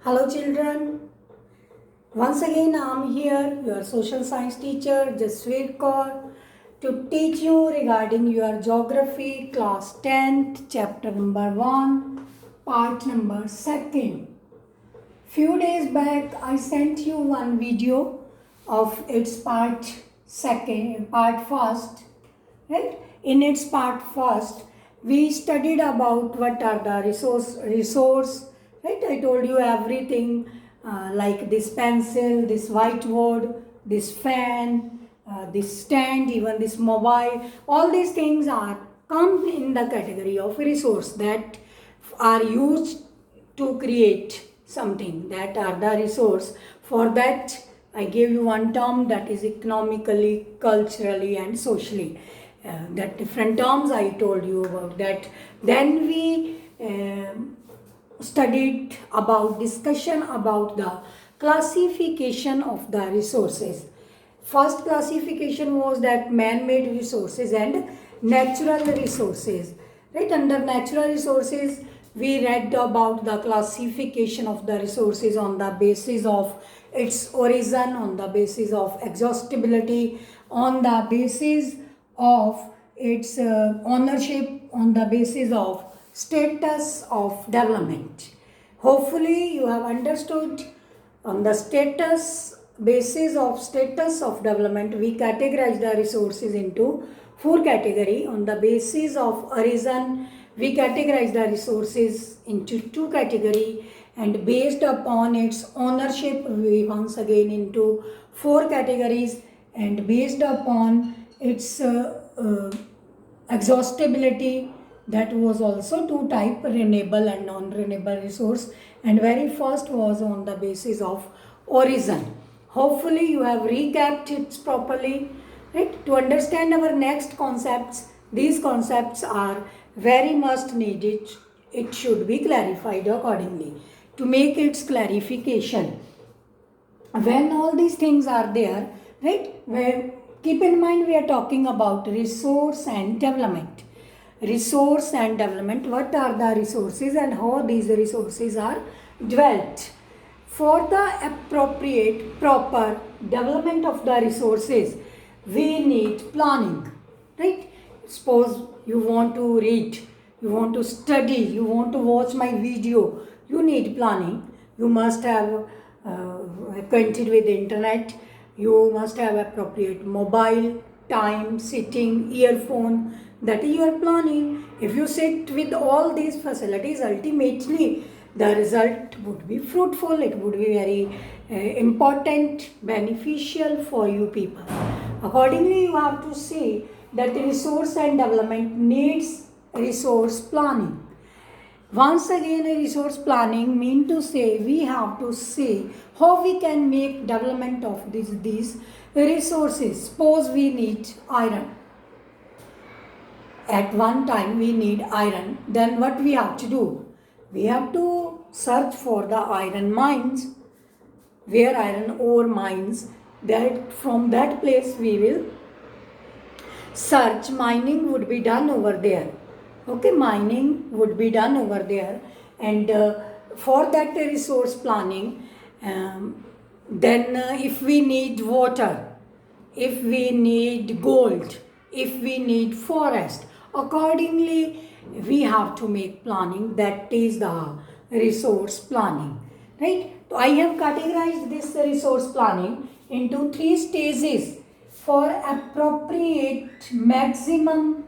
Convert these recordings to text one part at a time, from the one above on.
Hello children, once again I am here, your social science teacher Jasveer Kaur, to teach you regarding your geography class 10th chapter number 1 part number 2nd. Few days back I sent you one video of its part first, right? In its part first we studied about what are the resource, right? I told you everything, like this pencil, this whiteboard, this fan, this stand, even this mobile. All these things are come in the category of resource that are used to create something, that are the resource. For that I gave you one term, that is economically, culturally and socially. That different terms I told you about that. Then we studied about discussion about the classification of the resources. First classification was that man-made resources and natural resources. Right, under natural resources we read about the classification of the resources on the basis of its origin, on the basis of exhaustibility, on the basis of its ownership, on the basis of status of development. Hopefully you have understood. On the basis of status of development, we categorize the resources into four categories. On the basis of origin, we categorize the resources into two categories, and based upon its ownership, we once again into four categories, and based upon its exhaustibility, that was also two type, renewable and non-renewable resource, and very first was on the basis of origin. Hopefully you have recapped it properly, right? To understand our next concepts, these concepts are very much needed. It should be clarified accordingly. To make its clarification, when all these things are there, right, where keep in mind we are talking about resource and development. Resource and development, what are the resources and how these resources are developed. For the appropriate proper development of the resources, we need planning, right? Suppose you want to read, you want to study, you want to watch my video, you need planning. You must have acquainted with the internet, you must have appropriate mobile, time, sitting, earphone, that is your planning. If you sit with all these facilities, ultimately the result would be fruitful, it would be very important, beneficial for you people. Accordingly, you have to see that resource and development needs resource planning. Once again, a resource planning mean to say we have to see how we can make development of these resources. Suppose we need iron. At one time we need iron. Then what we have to do? We have to search for the iron mines, where iron ore mines. That from that place we will search. Mining would be done over there. Okay, mining would be done over there, and for that resource planning, then if we need water, if we need gold, if we need forest, accordingly we have to make planning. That is the resource planning, right? So I have categorized this resource planning into three stages for appropriate maximum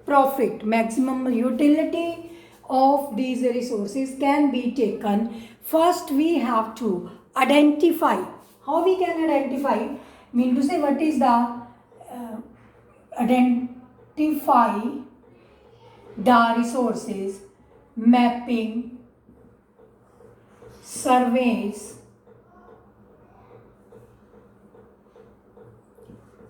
profit, maximum utility of these resources can be taken. First we have to identify. How we can identify? Mean to say, what is the identify the resources, mapping, surveys.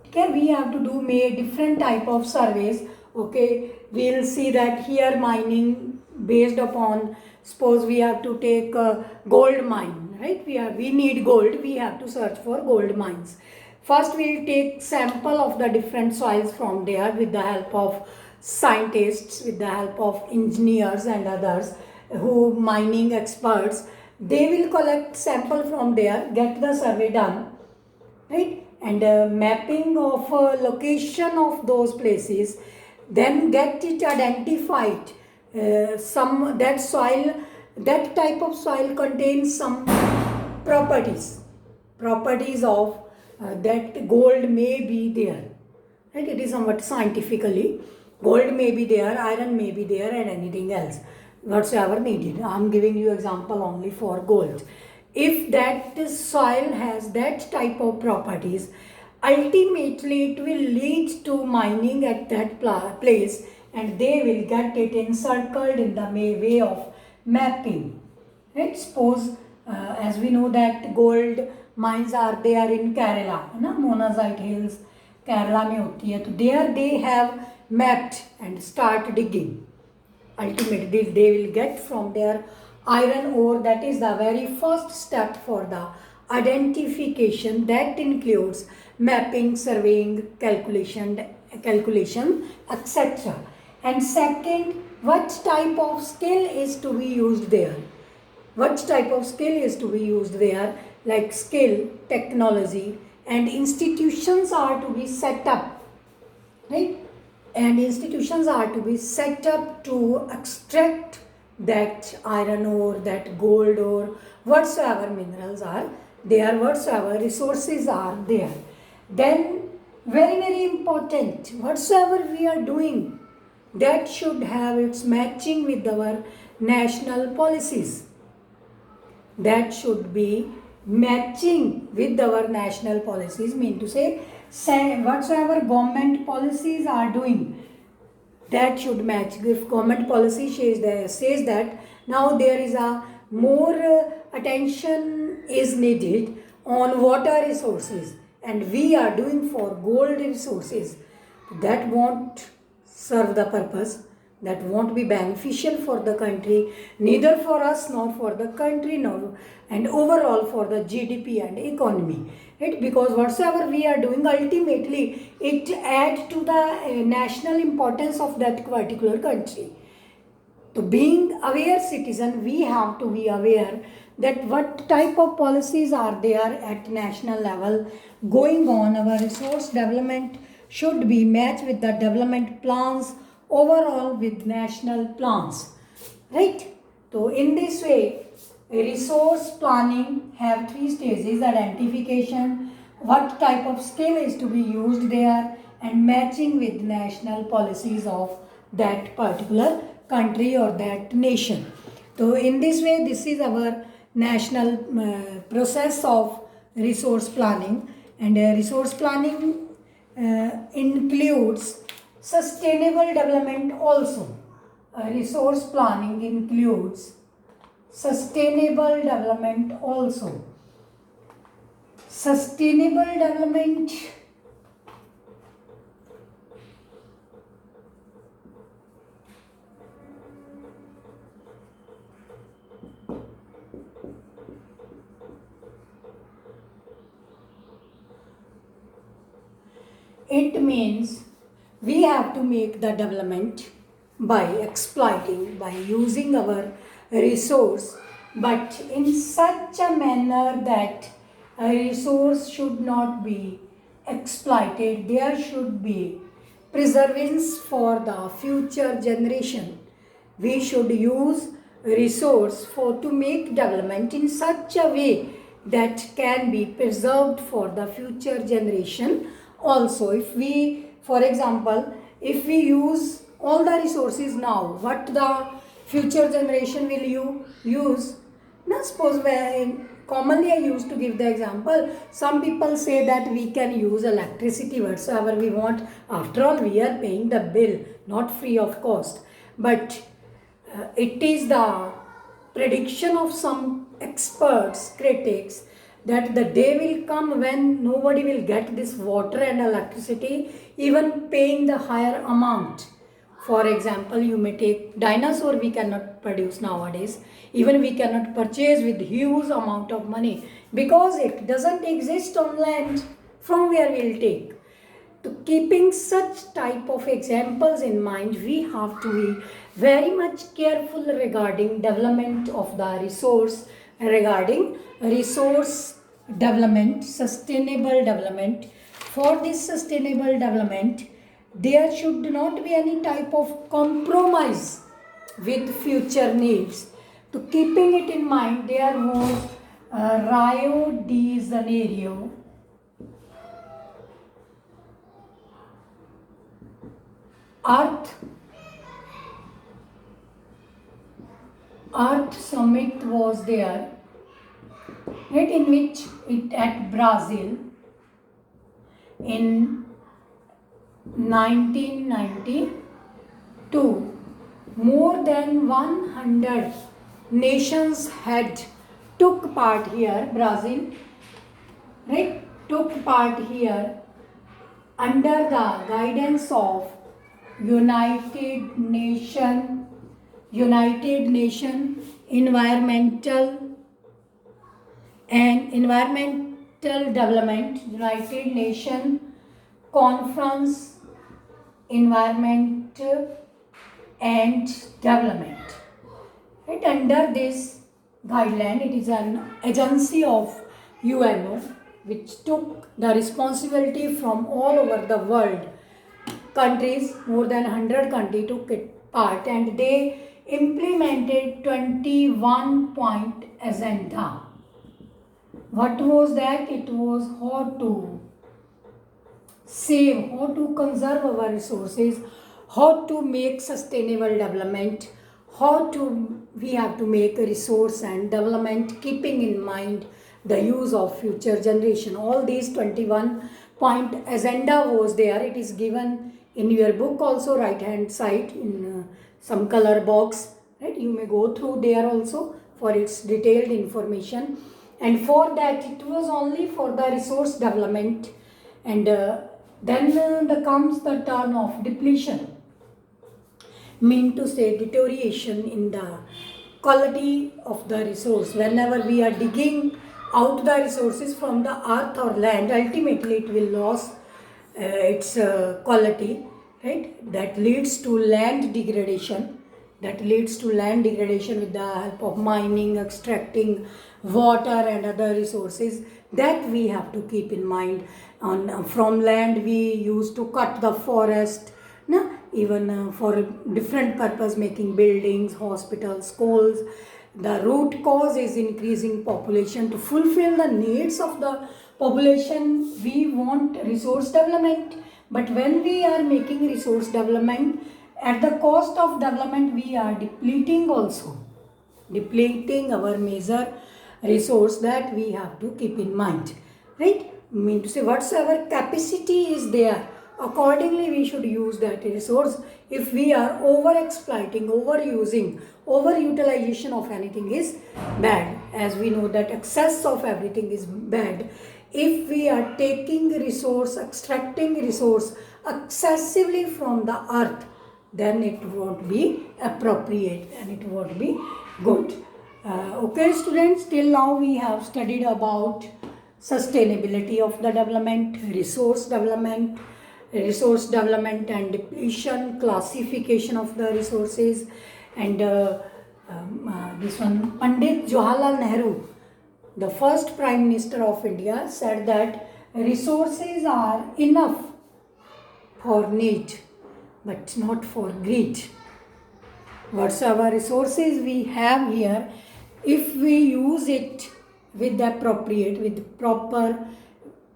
Okay, we have to do different type of surveys. Okay, we'll see that here mining based upon, suppose we have to take a gold mine, right? We need gold, we have to search for gold mines. First we'll take sample of the different soils from there with the help of scientists, with the help of engineers and others who mining experts. They will collect sample from there, get the survey done, right, and mapping of location of those places, then get it identified. Some that soil, that type of soil contains some properties of that gold may be there, right? It is somewhat scientifically, gold may be there, iron may be there, and anything else whatsoever needed. I am giving you example only for gold. If that soil has that type of properties, ultimately it will lead to mining at that place, and they will get it encircled in the way of mapping, right? Suppose as we know that gold mines are there in Kerala, na, Monazite Hills, Kerala में होती है, तो there they have mapped and start digging. Ultimately they will get from their iron ore. That is the very first step for the identification. That includes mapping, surveying, calculation, etc. And second, what type of skill is to be used there? What type of skill is to be used there? Like skill, technology, and institutions are to be set up, right? And institutions are to be set up to extract that iron ore, that gold ore, whatsoever minerals are there, whatsoever resources are there. Then very important, whatsoever we are doing, that should have its matching with our national policies. That should be matching with our national policies, mean to say whatsoever government policies are doing, that should match. If government policy says that now there is a more attention is needed on water resources, and we are doing for gold resources, that won't serve the purpose, that won't be beneficial for the country, neither for us nor for the country, nor and overall for the GDP and economy, right? Because whatsoever we are doing, ultimately it adds to the national importance of that particular country. So being aware citizen, we have to be aware that what type of policies are there at national level going on. Our resource development should be matched with the development plans overall with national plans, right? So in this way, resource planning have 3 stages: identification, what type of skill is to be used there, and matching with national policies of that particular country or that nation. So in this way, this is our national process of resource planning. And resource planning includes sustainable development also. Resource planning includes sustainable development also. Sustainable development it means we have to make the development by exploiting, by using our resource, but in such a manner that a resource should not be exploited. There should be preservance for the future generation. We should use resource to make development in such a way that can be preserved for the future generation also. If we, for example, if we use all the resources now, what the future generation will you use? Now suppose commonly I used to give the example, some people say that we can use electricity whatsoever we want. After all, we are paying the bill, not free of cost. But it is the prediction of some experts, critics, that the day will come when nobody will get this water and electricity, even paying the higher amount. For example, you may take dinosaur, we cannot produce nowadays. Even we cannot purchase with huge amount of money because it doesn't exist on land. From where we'll take? To keeping such type of examples in mind, we have to be very much careful regarding development of the resource regarding resource development, sustainable development. For this sustainable development, there should not be any type of compromise with future needs. To keeping it in mind, there was Rio de Janeiro Earth Summit was there, right, in which it at Brazil in 1992. More than 100 nations had took part here. Brazil, right, took part here under the guidance of United Nation Environmental Development, United Nation Conference Environment and Development. Right, under this guideline, it is an agency of UNO which took the responsibility from all over the world. Countries, more than 100 countries took it part, and they implemented 21-point agenda. What was that? It was how to save, how to conserve our resources, how to make sustainable development, we have to make a resource and development keeping in mind the use of future generation. All these 21-point agenda was there. It is given in your book also, right hand side in some color box, right? You may go through there also for its detailed information. And for that, it was only for the resource development. And then there comes the term of depletion, mean to say deterioration in the quality of the resource. Whenever we are digging out the resources from the earth or land, ultimately it will lose its quality, right? That leads to land degradation. With the help of mining, extracting water and other resources. That we have to keep in mind. From land we used to cut the forest, even for different purpose, making buildings, hospitals, schools. The root cause is increasing population. To fulfill the needs of the population, we want resource development. But when we are making resource development, at the cost of development, we are depleting our major resource. That we have to keep in mind, right? Mean to say, whatsoever capacity is there, accordingly we should use that resource. If we are over-exploiting, overutilization of anything is bad. As we know that excess of everything is bad. If we are extracting resource excessively from the earth, then it won't be appropriate and it won't be good. Okay students, till now we have studied about sustainability of the development, resource development and depletion, classification of the resources, and this one, Pandit Jawaharlal Nehru, the first Prime Minister of India, said that resources are enough for need but not for greed. Whatsoever resources we have here, if we use it with proper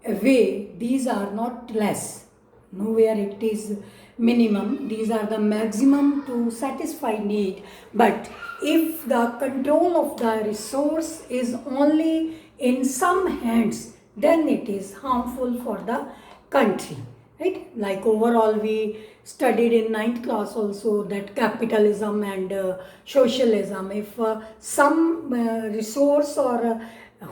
way, these are not less. Nowhere it is minimum. These are the maximum to satisfy need. But if the control of the resource is only in some hands, then it is harmful for the country. Right? Like overall we studied in 9th class also that capitalism and socialism. If some resource or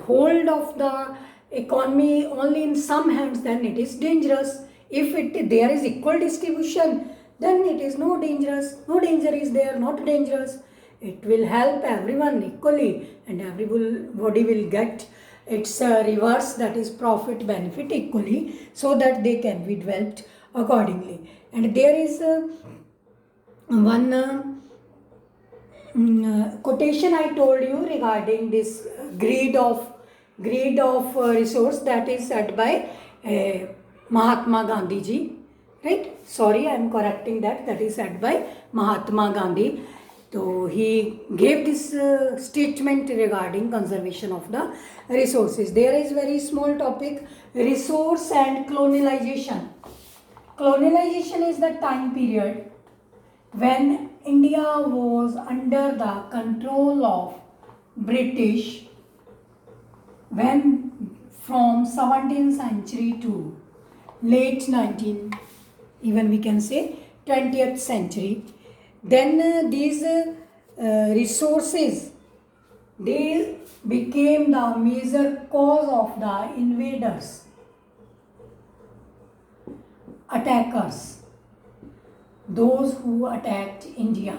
hold of the economy only in some hands, then it is dangerous. If there is equal distribution, then it is no dangerous. No danger is there, not dangerous. It will help everyone equally and everybody will get its reverse, that is profit benefit equally, so that they can be developed accordingly. And there is one quotation I told you regarding this greed of resource, that is said by Mahatma Gandhi ji, right? Sorry, I am correcting that. That is said by Mahatma Gandhi. So he gave this statement regarding conservation of the resources. There is very small topic, resource and colonialization. Colonialization is the time period when India was under the control of British, when from 17th century to late 19th, even we can say 20th century, then these resources, they became the major cause of the invaders, attackers, those who attacked India.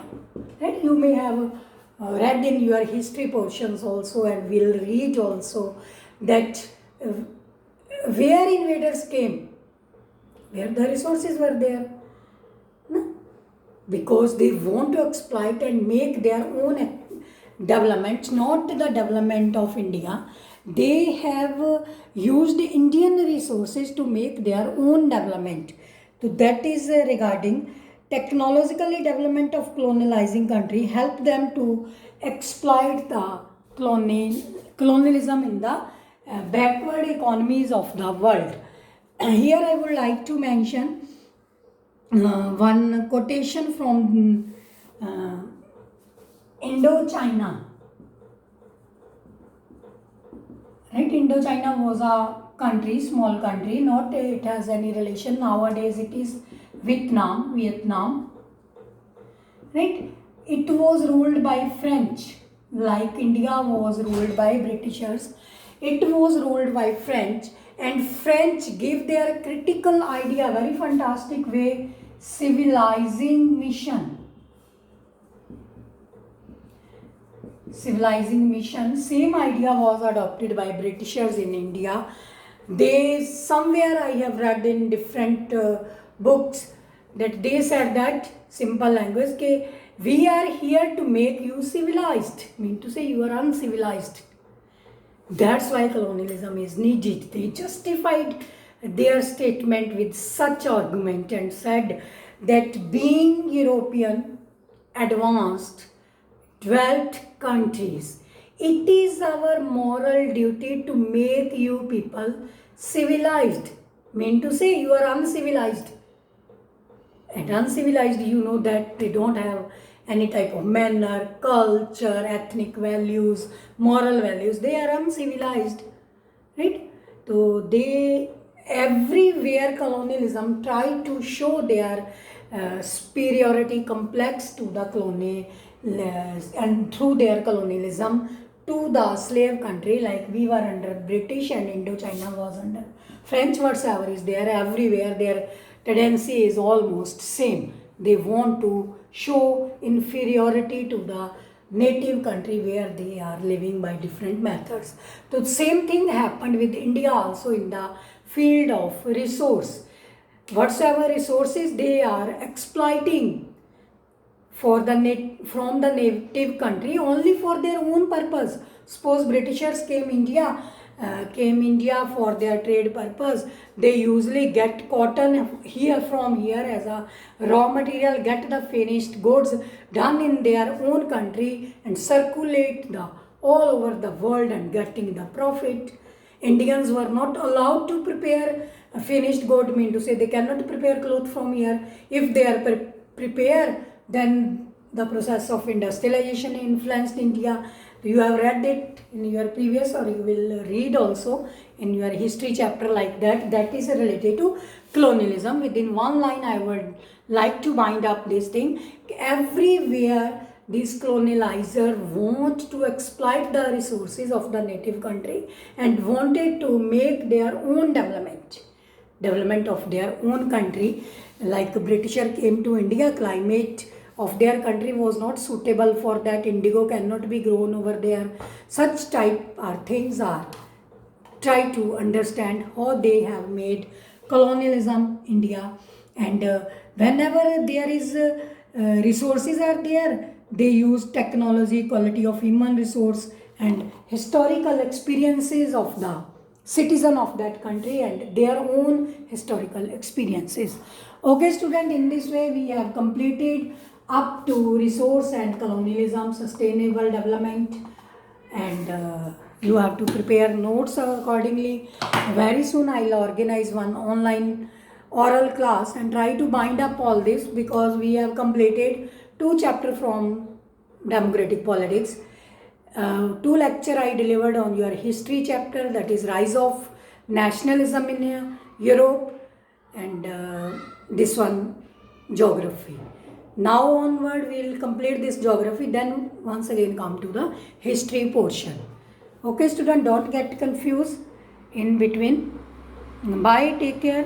Right? You may have read in your history portions also, and will read also, that where invaders came, where the resources were there. No? Because they want to exploit and make their own development, not the development of India. They have used Indian resources to make their own development. So that is regarding technologically development of colonizing country help them to exploit the colonialism in the backward economies of the world. Here I would like to mention one quotation from Indochina. Right, Indochina was a country, small country, not it has any relation. Nowadays it is Vietnam. Right, it was ruled by French, like India was ruled by Britishers. It was ruled by French, and French gave their critical idea, very fantastic way, civilizing mission. Civilizing mission, same idea was adopted by Britishers in India. They, somewhere I have read in different books, that they said that, simple language, ke, we are here to make you civilized, mean to say you are uncivilized. That's why colonialism is needed. They justified their statement with such argument and said that being European, advanced, developed countries, it is our moral duty to make you people civilized. Mean to say you are uncivilized. And uncivilized, you know that they don't have any type of manner, culture, ethnic values, moral values. They are uncivilized. Right? So they, everywhere colonialism tried to show their superiority complex to the colony, and through their colonialism to the slave country, like we were under British and Indochina was under French, whatsoever is there, everywhere their tendency is almost same. They want to show inferiority to the native country where they are living by different methods. So the same thing happened with India also in the field of resource. Whatsoever resources they are exploiting for the from the native country only for their own purpose. Suppose Britishers came India for their trade purpose. They usually get cotton here from here as a raw material, get the finished goods done in their own country and circulate the all over the world and getting the profit. Indians were not allowed to prepare a finished good, mean to say they cannot prepare cloth from here. If they are prepare, then the process of industrialization influenced India. You have read it in your previous, or you will read also in your history chapter like that. That is related to colonialism. Within one line, I would like to wind up this thing. Everywhere these colonizer want to exploit the resources of the native country and wanted to make their own development of their own country. Like Britisher came to India, climate of their country was not suitable for that. Indigo cannot be grown over there. Such type things are try to understand how they have made colonialism India. And whenever there is resources are there, they use technology, quality of human resource, and historical experiences of the citizen of that country and their own historical experiences. Okay, student, in this way we have completed up to resource and colonialism, sustainable development, and you have to prepare notes accordingly. Very soon I'll organize one online oral class and try to bind up all this, because we have completed 2 chapters from democratic politics. 2 lecture I delivered on your history chapter, that is rise of nationalism in Europe, and this one geography. Now onward we will complete this geography, then once again come to the history portion. Okay student, don't get confused in between. Bye, take care.